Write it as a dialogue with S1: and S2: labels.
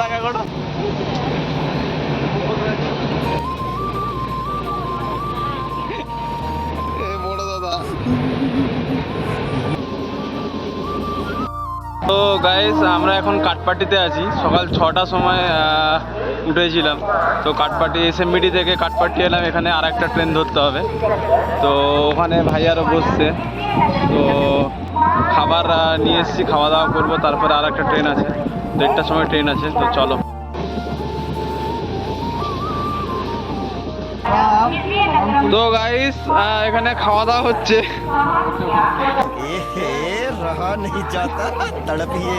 S1: টাকা করো বড় দাদা। তো গাইস আমরা এখন কাঠপাটিতে আছি। সকাল 6টার সময় উঠেছিলাম। তো কাঠপাটি এসএমবিডি থেকে কাঠপাটি এলাম, এখানে আর একটা ট্রেন ধরতে হবে। তো ওখানে ভাইয়ারও বসছে, তো খাবার নিয়ে এসেছি, খাওয়া দাওয়া করবো, তারপরে আর একটা ট্রেন আছে, 1টার সময় ট্রেন আছে। তো চলো। তো গাইস এখানে খাওয়া দাওয়া হচ্ছে।
S2: रहा नहीं जाता तड़प ही